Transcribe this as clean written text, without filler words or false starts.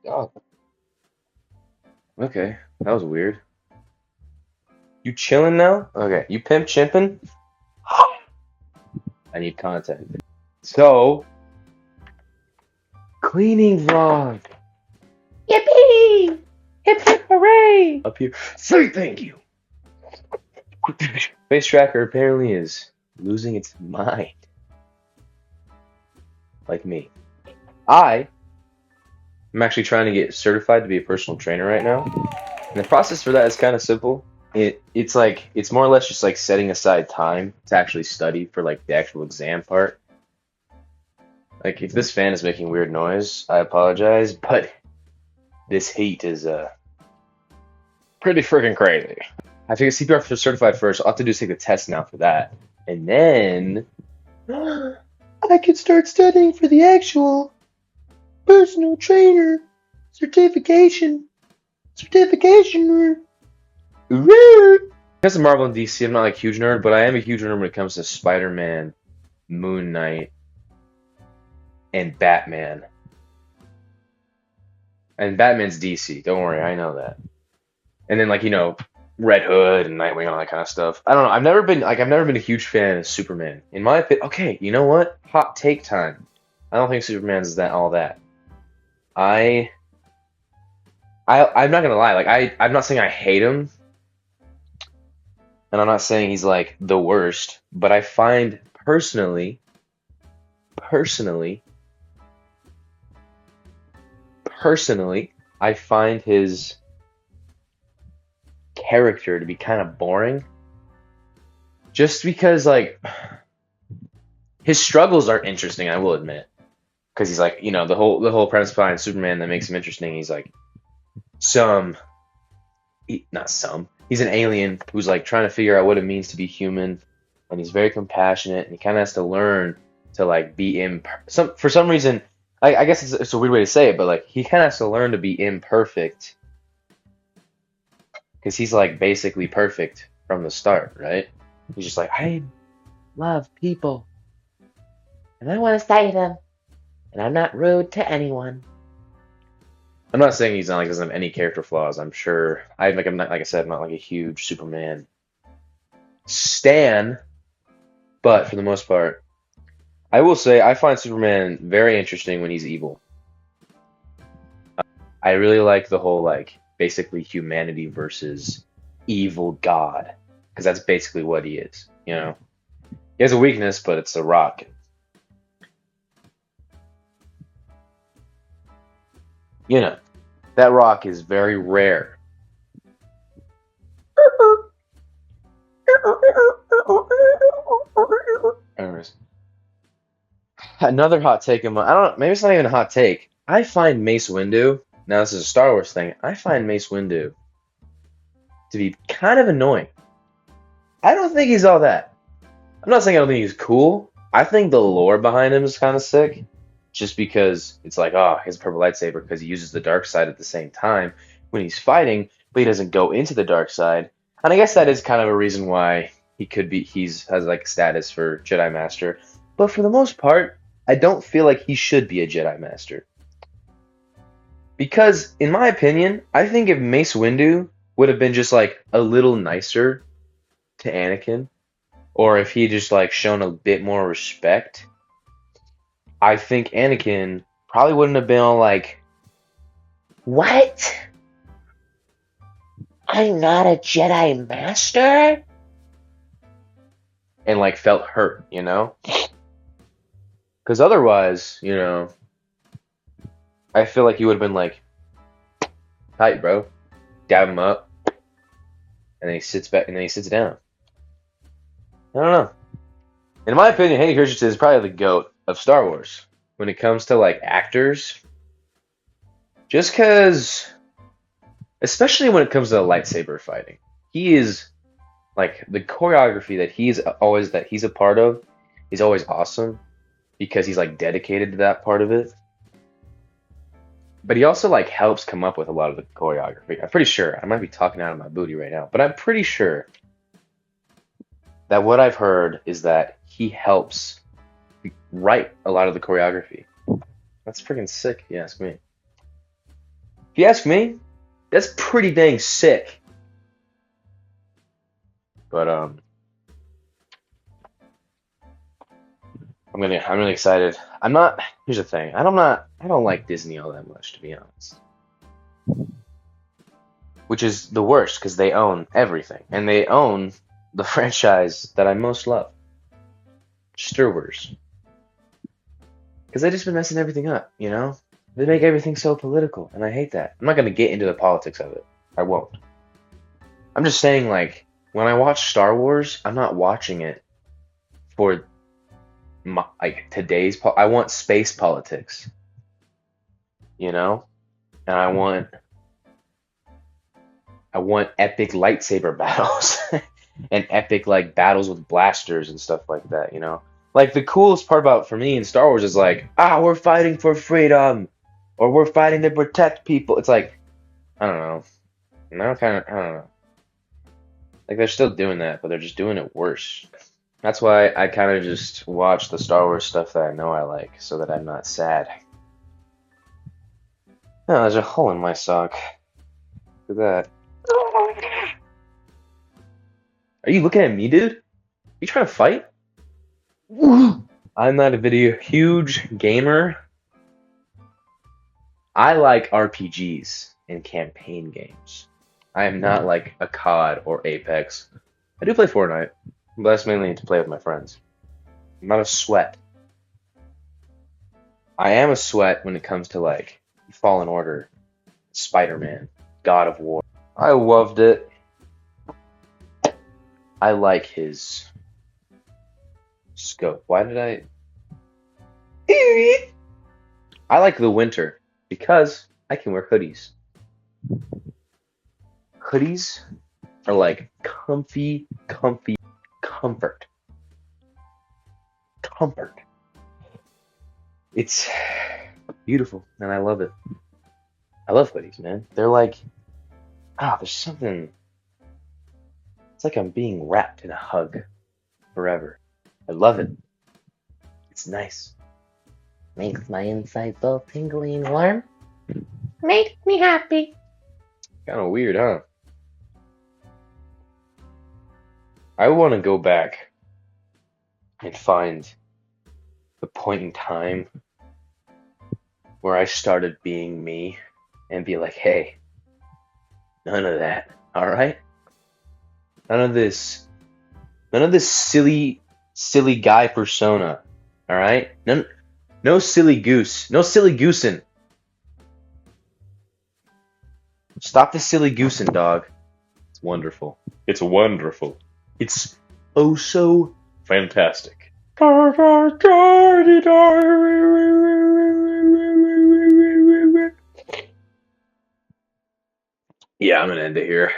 Oh, okay. That was weird. You chilling now? Okay. You pimp chimping? I need contact. So, cleaning vlog. Yippee! Hip hip hooray! Up here. Say thank you. Face tracker apparently is losing its mind. Like me. I'm actually trying to get certified to be a personal trainer right now. And the process for that is kind of simple. It's more or less just like setting aside time to actually study for like the actual exam part. Like if this fan is making weird noise, I apologize, but this heat is pretty freaking crazy. I have to get CPR certified first. All I have to do is take the test now for that. And then I can start studying for the actual personal trainer certification. Certification. Because of Marvel and DC, I'm not like a huge nerd, but I am a huge nerd when it comes to Spider-Man, Moon Knight, and Batman. And Batman's DC. Don't worry, I know that. And then Red Hood and Nightwing and all that kind of stuff. I don't know. I've never been a huge fan of Superman. In my opinion, okay, you know what? Hot take time. I don't think Superman's that all that. I'm not gonna lie. I'm not saying I hate him, and I'm not saying he's like the worst. But I find personally, I find his character to be kind of boring. Just because his struggles are interesting, I will admit. Because he's like, the whole premise behind Superman that makes him interesting. He's like he's an alien who's like trying to figure out what it means to be human, and he's very compassionate, and he kind of has to learn to like be for some reason. I guess it's a weird way to say it, but like he kind of has to learn to be imperfect because he's like basically perfect from the start, right? He's just like, I love people and I want to save them, and I'm not rude to anyone. I'm not saying he's not like doesn't have any character flaws. I'm sure. I'm not like I said, I'm not like a huge Superman stan, but for the most part, I will say I find Superman very interesting when he's evil. I really like the whole like basically humanity versus evil God, because that's basically what he is. He has a weakness, but it's a rock. That rock is very rare. Anyways, another hot take I don't know, maybe it's not even a hot take. I find Mace Windu, now this is a Star Wars thing, I find Mace Windu to be kind of annoying. I don't think he's all that. I'm not saying I don't think he's cool. I think the lore behind him is kind of sick. Just because it's like, oh, he has a purple lightsaber because he uses the dark side at the same time when he's fighting, but he doesn't go into the dark side. And I guess that is kind of a reason why has like status for Jedi Master. But for the most part, I don't feel like he should be a Jedi Master. Because, in my opinion, I think if Mace Windu would have been just like a little nicer to Anakin, or if he just like shown a bit more respect, I think Anakin probably wouldn't have been all like, what? I'm not a Jedi Master? And like felt hurt, Because otherwise, I feel like you would have been like, tight, bro. Dab him up. And then he sits back, and then he sits down. I don't know. In my opinion, Hayden Christensen is probably the GOAT of Star Wars when it comes to like actors. Just because, especially when it comes to lightsaber fighting, he is like the choreography that he's a part of is always awesome because he's like dedicated to that part of it. But he also like helps come up with a lot of the choreography. I'm pretty sure. I might be talking out of my booty right now, but I'm pretty sure that what I've heard is that he helps write a lot of the choreography. That's freaking sick, if you ask me. If you ask me, that's pretty dang sick. But I'm really excited. I'm not. Here's the thing. I don't like Disney all that much, to be honest. Which is the worst because they own everything, and they own the franchise that I most love, Star Wars. Because they just been messing everything up, you know? They make everything so political, and I hate that. I'm not gonna get into the politics of it. I won't. I'm just saying, like, when I watch Star Wars, I'm not watching it for like today's. I want space politics, you know, and I want epic lightsaber battles and epic like battles with blasters and stuff like that, you know. Like the coolest part about for me in Star Wars is like, we're fighting for freedom, or we're fighting to protect people. It's like, I don't know. Now I don't know. Like they're still doing that, but they're just doing it worse. That's why I kind of just watch the Star Wars stuff that I know I like, so that I'm not sad. Oh, there's a hole in my sock. Look at that. Are you looking at me, dude? You trying to fight? I'm not a huge gamer. I like RPGs and campaign games. I am not like a COD or Apex. I do play Fortnite, but that's mainly to play with my friends. I'm not a sweat. I am a sweat when it comes to like Fallen Order, Spider-Man, God of War. I loved it. I like his scope. Why did I? I like the winter because I can wear hoodies. Hoodies are like comfy comfort. Comfort. It's beautiful and I love it. I love hoodies, man. They're like, there's something. It's like I'm being wrapped in a hug forever. I love it. It's nice. Makes my insides all tingly and warm. Makes me happy. Kind of weird, huh? I want to go back and find the point in time where I started being me and be like, hey, none of that, all right? None of this silly guy persona, all right? No silly goose, no silly goosing. Stop the silly goosing, dog. It's wonderful. It's wonderful. It's oh so fantastic. Yeah, I'm gonna end it here.